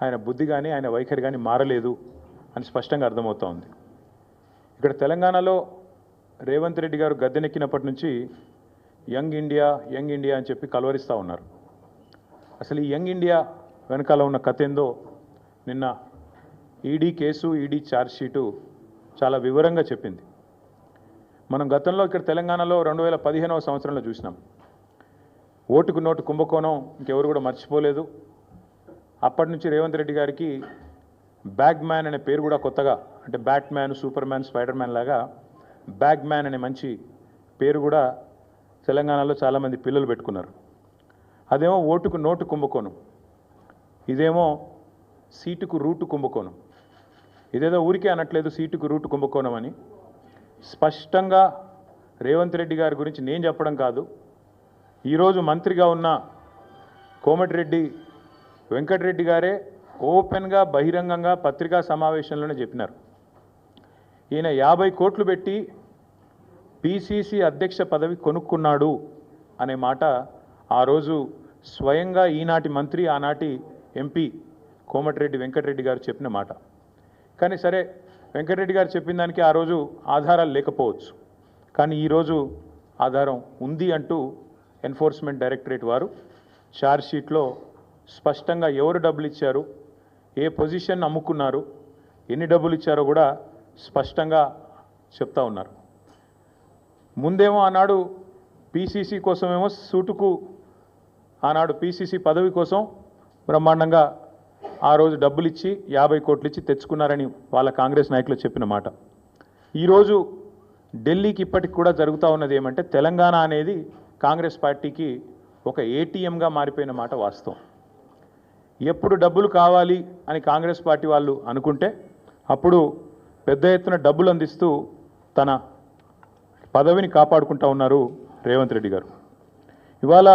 ఆయన బుద్ధి కానీ ఆయన వైఖరి కానీ మారలేదు అని స్పష్టంగా అర్థమవుతూ ఉంది. ఇక్కడ తెలంగాణలో రేవంత్ రెడ్డి గారు గద్దెనెక్కినప్పటి నుంచి యంగ్ ఇండియా అని చెప్పి కలవరిస్తూ ఉన్నారు. అసలు ఈ యంగ్ ఇండియా వెనకాల ఉన్న కథ ఏందో నిన్న ఈడీ కేసు, ఈడీ ఛార్జ్షీటు చాలా వివరంగా చెప్పింది. మనం గతంలో ఇక్కడ తెలంగాణలో 2015వ సంవత్సరంలో చూసినాం. ఓటుకు నోటు కుంభకోణం ఇంకెవరు కూడా మర్చిపోలేదు. అప్పటి నుంచి రేవంత్ రెడ్డి గారికి బ్యాగ్ మ్యాన్ అనే పేరు కూడా కొత్తగా, అంటే bat man, super man, spider man లాగా బ్యాగ్ మ్యాన్ అనే మంచి పేరు కూడా తెలంగాణలో చాలామంది పిల్లలు పెట్టుకున్నారు. అదేమో ఓటుకు నోటు కుంభకోణం, ఇదేమో సీటుకు రూటు కుంభకోణం. ఇదేదో ఊరికే అనట్లేదు సీటుకు రూటు కుంభకోణం అని. స్పష్టంగా రేవంత్ రెడ్డి గారి గురించి నేను చెప్పడం కాదు, ఈరోజు మంత్రిగా ఉన్న కోమటిరెడ్డి వెంకటరెడ్డి గారే ఓపెన్గా బహిరంగంగా పత్రికా సమావేశంలోనే చెప్పినారు. ఈయన 50 కోట్లు పెట్టి పిసిసి అధ్యక్ష పదవి కొనుక్కున్నాడు అనే మాట ఆ రోజు స్వయంగా ఈనాటి మంత్రి, ఆనాటి ఎంపీ కోమటిరెడ్డి వెంకటరెడ్డి గారు చెప్పిన మాట. కానీ సరే, వెంకటరెడ్డి గారు చెప్పిన దానికి ఆ రోజు ఆధారాలు లేకపోవచ్చు, కానీ ఈరోజు ఆధారం ఉంది అంటూ ఎన్ఫోర్స్మెంట్ డైరెక్టరేట్ వారు ఛార్జ్షీట్లో స్పష్టంగా ఎవరు డబ్బులు ఇచ్చారు, ఏ పొజిషన్ అమ్ముకున్నారు, ఎన్ని డబ్బులు ఇచ్చారో కూడా స్పష్టంగా చెప్తా ఉన్నారు. ముందేమో ఆనాడు పిసిసి కోసమేమో సూటుకు, ఆనాడు పిసిసి పదవి కోసం బ్రహ్మాండంగా ఆ రోజు డబ్బులు ఇచ్చి 50 కోట్లు ఇచ్చి తెచ్చుకున్నారని వాళ్ళ కాంగ్రెస్ నాయకులు చెప్పిన మాట. ఈరోజు ఢిల్లీకి ఇప్పటికి కూడా జరుగుతూ ఉన్నది ఏమంటే, తెలంగాణ అనేది కాంగ్రెస్ పార్టీకి ఒక ఏటీఎంగా మారిపోయిన మాట వాస్తవం. ఎప్పుడు డబ్బులు కావాలి అని కాంగ్రెస్ పార్టీ వాళ్ళు అనుకుంటే అప్పుడు పెద్ద ఎత్తున డబ్బులు అందిస్తూ తన పదవిని కాపాడుకుంటూ ఉన్నారు రేవంత్ రెడ్డి గారు. ఇవాళ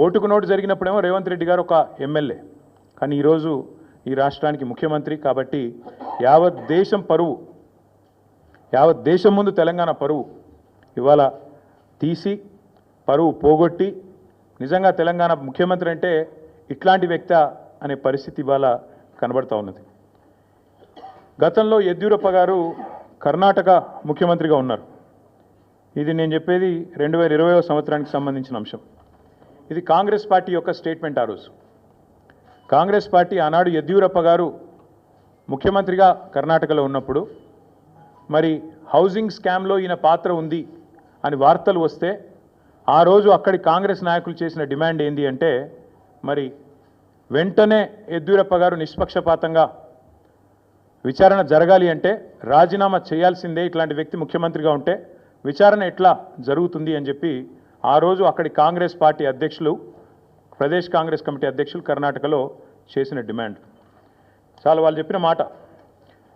ఓటుకు నోటు జరిగినప్పుడేమో రేవంత్ రెడ్డి గారు ఒక ఎమ్మెల్యే, కానీ ఈరోజు ఈ రాష్ట్రానికి ముఖ్యమంత్రి. కాబట్టి యావత్ దేశం పరువు, యావత్ దేశం ముందు తెలంగాణ పరువు ఇవాళ తీసి పరువు పోగొట్టి, నిజంగా తెలంగాణ ముఖ్యమంత్రి అంటే ఇట్లాంటి వ్యక్తి అనే పరిస్థితి ఇవాళ కనబడుతూ ఉన్నది. గతంలో యడ్యూరప్ప గారు కర్ణాటక ముఖ్యమంత్రిగా ఉన్నారు. ఇది నేను చెప్పేది 2020వ సంవత్సరానికి సంబంధించిన అంశం. ఇది కాంగ్రెస్ పార్టీ యొక్క స్టేట్మెంట్. ఆ రోజు కాంగ్రెస్ పార్టీ ఆనాడు యడ్యూరప్ప గారు ముఖ్యమంత్రిగా కర్ణాటకలో ఉన్నప్పుడు మరి హౌసింగ్ స్కామ్లో ఈయన పాత్ర ఉంది అని వార్తలు వస్తే ఆ రోజు అక్కడి కాంగ్రెస్ నాయకులు చేసిన డిమాండ్ ఏంది అంటే, మరి వెంటనే యడ్యూరప్ప గారు నిష్పక్షపాతంగా విచారణ జరగాలి అంటే రాజీనామా చేయాల్సిందే, ఇట్లాంటి వ్యక్తి ముఖ్యమంత్రిగా ఉంటే విచారణ ఎట్లా జరుగుతుంది అని చెప్పి ఆ రోజు అక్కడి కాంగ్రెస్ పార్టీ అధ్యక్షులు, ప్రదేశ్ కాంగ్రెస్ కమిటీ అధ్యక్షులు కర్ణాటకలో చేసిన డిమాండ్ చాలా వాళ్ళు చెప్పిన మాట.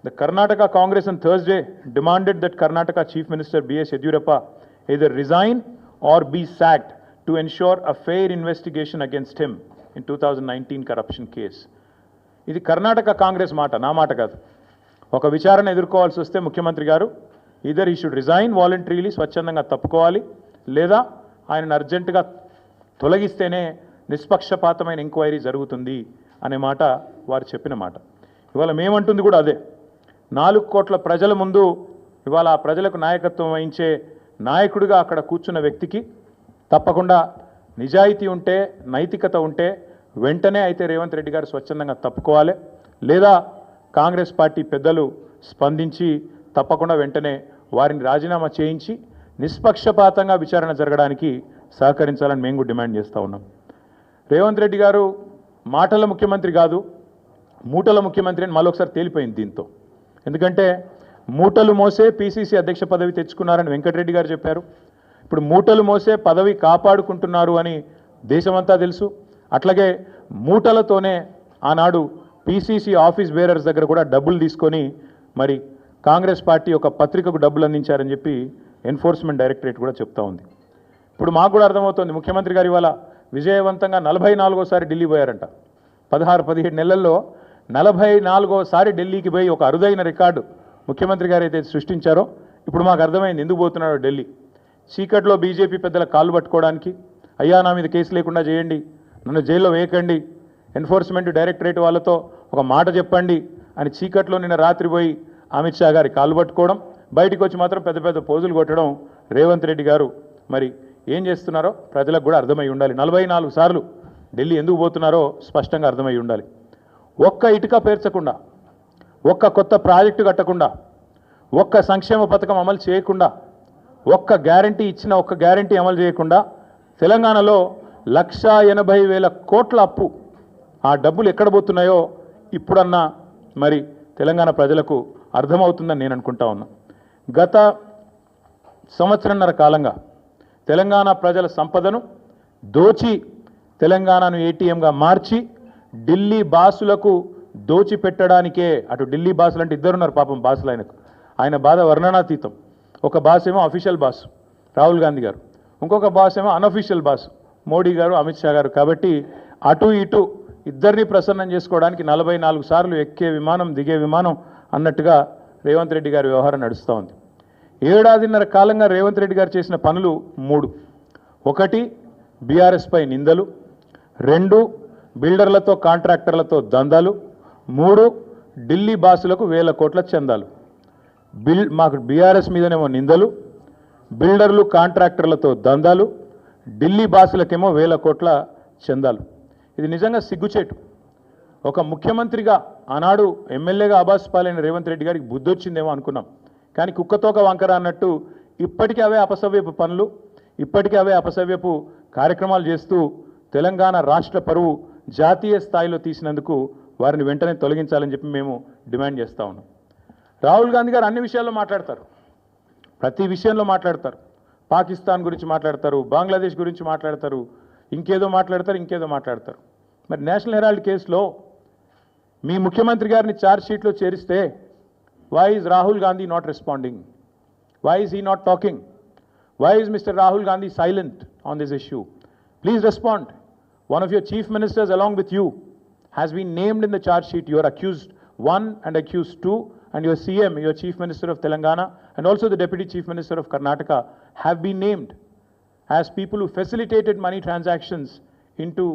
The Karnataka Congress on Thursday demanded that Karnataka Chief Minister B.S. Yediyurappa either resign or be sacked to ensure a fair investigation against him in 2019 corruption case. ఇది కర్ణాటక కాంగ్రెస్ మాట, నా మాట కాదు. ఒక విచారణ ఎదుర్కోవాల్సి వస్తే ముఖ్యమంత్రి గారు ఈదర్ ఈ షుడ్ రిజైన్ వాలంటరీలీ, స్వచ్ఛందంగా తప్పుకోవాలి, లేదా ఆయనను అర్జెంటుగా తొలగిస్తేనే నిష్పక్షపాతమైన ఎంక్వైరీ జరుగుతుంది అనే మాట వారు చెప్పిన మాట. ఇవాళ మేమంటుంది కూడా అదే. 4 కోట్ల ప్రజల ముందు ఇవాళ ఆ ప్రజలకు నాయకత్వం వహించే నాయకుడిగా అక్కడ కూర్చున్న వ్యక్తికి తప్పకుండా నిజాయితీ ఉంటే, నైతికత ఉంటే వెంటనే అయితే రేవంత్ రెడ్డి గారు స్వచ్ఛందంగా తప్పుకోవాలి, లేదా కాంగ్రెస్ పార్టీ పెద్దలు స్పందించి తప్పకుండా వెంటనే వారిని రాజీనామా చేయించి నిష్పక్షపాతంగా విచారణ జరగడానికి సహకరించాలని మేము కూడా డిమాండ్ చేస్తూ ఉన్నాం. రేవంత్ రెడ్డి గారు మాటల ముఖ్యమంత్రి కాదు, మూటల ముఖ్యమంత్రి అని మళ్ళొకసారి తేలిపోయింది దీంతో. ఎందుకంటే మూటలు మోసే పిసిసి అధ్యక్ష పదవి తెచ్చుకున్నారని వెంకటరెడ్డి గారు చెప్పారు. ఇప్పుడు మూటలు మోసే పదవి కాపాడుకుంటున్నారు అని దేశమంతా తెలుసు. అట్లాగే మూటలతోనే ఆనాడు పిసిసి ఆఫీస్ బేరర్స్ దగ్గర కూడా డబ్బులు తీసుకొని మరి కాంగ్రెస్ పార్టీ ఒక పత్రికకు డబ్బులు అందించారని చెప్పి ఎన్ఫోర్స్మెంట్ డైరెక్టరేట్ కూడా చెప్తా ఉంది. ఇప్పుడు మాకు కూడా అర్థమవుతుంది, ముఖ్యమంత్రి గారు ఇవాళ విజయవంతంగా 44వసారి ఢిల్లీ పోయారంట. 16-17 నెలల్లో 44వసారి ఢిల్లీకి పోయి ఒక అరుదైన రికార్డు ముఖ్యమంత్రి గారు అయితే సృష్టించారో ఇప్పుడు మాకు అర్థమైంది ఎందుకు పోతున్నాడో ఢిల్లీ. చీకట్లో బీజేపీ పెద్దల కాళ్ళు పట్టుకోవడానికి, అయ్యా నా మీద కేసు లేకుండా చేయండి, నన్ను జైల్లో వేయకండి, ఎన్ఫోర్స్మెంట్ డైరెక్టరేట్ వాళ్ళతో ఒక మాట చెప్పండి అని చీకట్లో నిన్న రాత్రి పోయి అమిత్ షా గారి కాలు పట్టుకోవడం, బయటికి వచ్చి మాత్రం పెద్ద పెద్ద పోజులు కొట్టడం రేవంత్ రెడ్డి గారు మరి ఏం చేస్తున్నారో ప్రజలకు కూడా అర్థమై ఉండాలి. 44 సార్లు ఢిల్లీ ఎందుకు పోతున్నారో స్పష్టంగా అర్థమై ఉండాలి. ఒక్క ఇటుక పేర్చకుండా, ఒక్క కొత్త ప్రాజెక్టు కట్టకుండా, ఒక్క సంక్షేమ పథకం అమలు చేయకుండా, ఒక్క గ్యారంటీ ఇచ్చిన ఒక్క గ్యారంటీ అమలు చేయకుండా తెలంగాణలో 1,80,000 కోట్ల అప్పు. ఆ డబ్బులు ఎక్కడ పోతున్నాయో ఇప్పుడన్నా మరి తెలంగాణ ప్రజలకు అర్థమవుతుందని నేను అనుకుంటా ఉన్నా. గత సంవత్సరన్నర కాలంగా తెలంగాణ ప్రజల సంపదను దోచి తెలంగాణను ఏటీఎంగా మార్చి ఢిల్లీ బాసులకు దోచిపెట్టడానికే, అటు ఢిల్లీ బాసులు అంటే ఇద్దరున్నారు పాపం బాసులు, ఆయన బాధ వర్ణనాతీతం. ఒక బాస్ ఏమో అఫీషియల్ బాస్ రాహుల్ గాంధీ గారు, ఇంకొక బాస్ ఏమో అన్అఫీషియల్ బాస్ మోడీ గారు, అమిత్ షా గారు. కాబట్టి అటు ఇటు ఇద్దరిని ప్రసన్నం చేసుకోవడానికి 44 సార్లు ఎక్కే విమానం దిగే విమానం అన్నట్టుగా రేవంత్ రెడ్డి గారి వ్యవహారం నడుస్తూ ఉంది. 7.5 కాలంగా రేవంత్ రెడ్డి గారు చేసిన పనులు 3. 1 బీఆర్ఎస్ పై నిందలు, 2 బిల్డర్లతో కాంట్రాక్టర్లతో దందాలు, 3 ఢిల్లీ బాసులకు 1000 కోట్ల చందాలు. మాకు బీఆర్ఎస్ మీదనేమో నిందలు, బిల్డర్లు కాంట్రాక్టర్లతో దందాలు, ఢిల్లీ బాసులకేమో 1000 కోట్ల చందాలు. ఇది నిజంగా సిగ్గుచేటు. ఒక ముఖ్యమంత్రిగా ఆనాడు ఎమ్మెల్యేగా ఆబాస్ పాలైన రేవంత్ రెడ్డి గారికి బుద్ధి వచ్చిందేమో అనుకున్నాం. కానీ కుక్కతోక వంకర అన్నట్టు ఇప్పటికీ అవే అపసవ్యపు పనులు, ఇప్పటికీ అవే అపసవ్యపు కార్యక్రమాలు చేస్తూ తెలంగాణ రాష్ట్ర పరువు జాతీయ స్థాయిలో తీసినందుకు వారిని వెంటనే తొలగించాలని చెప్పి మేము డిమాండ్ చేస్తూ ఉన్నాం. రాహుల్ గాంధీ గారు అన్ని విషయాల్లో మాట్లాడతారు, ప్రతి విషయంలో మాట్లాడతారు. పాకిస్తాన్ గురించి మాట్లాడతారు, బంగ్లాదేశ్ గురించి మాట్లాడతారు, ఇంకేదో మాట్లాడతారు. మరి నేషనల్ హెరాల్డ్ కేసులో మీ ముఖ్యమంత్రి గారిని ఛార్జ్ షీట్లో చేరిస్తే why is Rahul Gandhi not responding? Why is he not talking? Why is Mr. Rahul Gandhi silent on this issue? Please respond. One of your chief ministers along with you has been named in the charge sheet. You are accused 1 and accused 2, and your CM, your chief minister of Telangana, and also the deputy chief minister of Karnataka have been named as people who facilitated money transactions into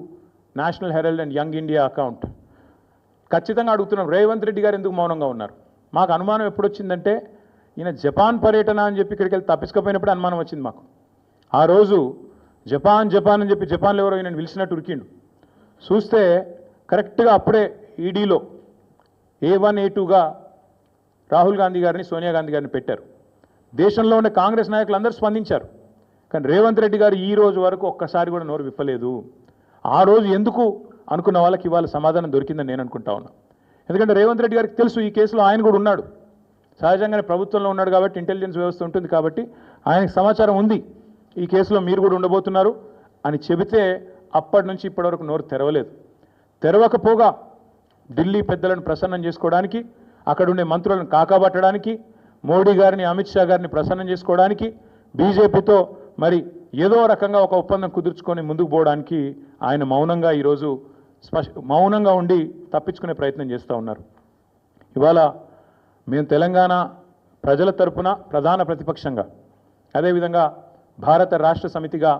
National Herald and Young India account. ఖచ్చితంగా అడుగుతున్నాం, రేవంత్ రెడ్డి గారు ఎందుకు మౌనంగా ఉన్నారు? మాకు అనుమానం ఎప్పుడు వచ్చిందంటే ఈయన జపాన్ పర్యటన అని చెప్పి ఇక్కడికి వెళ్ళి తప్పించుకోపోయినప్పుడు అనుమానం వచ్చింది మాకు. ఆ రోజు జపాన్ అని చెప్పి జపాన్లో ఎవరో ఈయన పిలిచినట్టు ఉరికిండు. చూస్తే కరెక్ట్గా అప్పుడే ఈడీలో A1 A2గా రాహుల్ గాంధీ గారిని, సోనియా గాంధీ గారిని పెట్టారు. దేశంలో ఉన్న కాంగ్రెస్ నాయకులు అందరూ స్పందించారు. కానీ రేవంత్ రెడ్డి గారు ఈ రోజు వరకు ఒక్కసారి కూడా నోరు విప్పలేదు. ఆ రోజు ఎందుకు అనుకున్న వాళ్ళకి ఇవాళ సమాధానం దొరికిందని నేను అనుకుంటా ఉన్నా. ఎందుకంటే రేవంత్ రెడ్డి గారికి తెలుసు ఈ కేసులో ఆయన కూడా ఉన్నాడు, సహజంగానే ప్రభుత్వంలో ఉన్నాడు కాబట్టి ఇంటెలిజెన్స్ వ్యవస్థ ఉంటుంది కాబట్టి ఆయనకు సమాచారం ఉంది ఈ కేసులో మీరు కూడా ఉండబోతున్నారు అని చెబితే అప్పటి నుంచి ఇప్పటివరకు నోరు తెరవలేదు. తెరవకపోగా ఢిల్లీ పెద్దలను ప్రసన్నం చేసుకోవడానికి, అక్కడ ఉండే మంత్రులను కాకాబట్టడానికి, మోడీ గారిని, అమిత్ షా గారిని ప్రసన్నం చేసుకోవడానికి, బీజేపీతో మరి ఏదో రకంగా ఒక ఒప్పందం కుదుర్చుకొని ముందుకు పోవడానికి ఆయన మౌనంగా ఈరోజు మౌనంగా ఉండి తప్పించుకునే ప్రయత్నం చేస్తూ ఉన్నారు. ఇవాళ మేము తెలంగాణ ప్రజల తరపున ప్రధాన ప్రతిపక్షంగా, అదేవిధంగా భారత రాష్ట్ర సమితిగా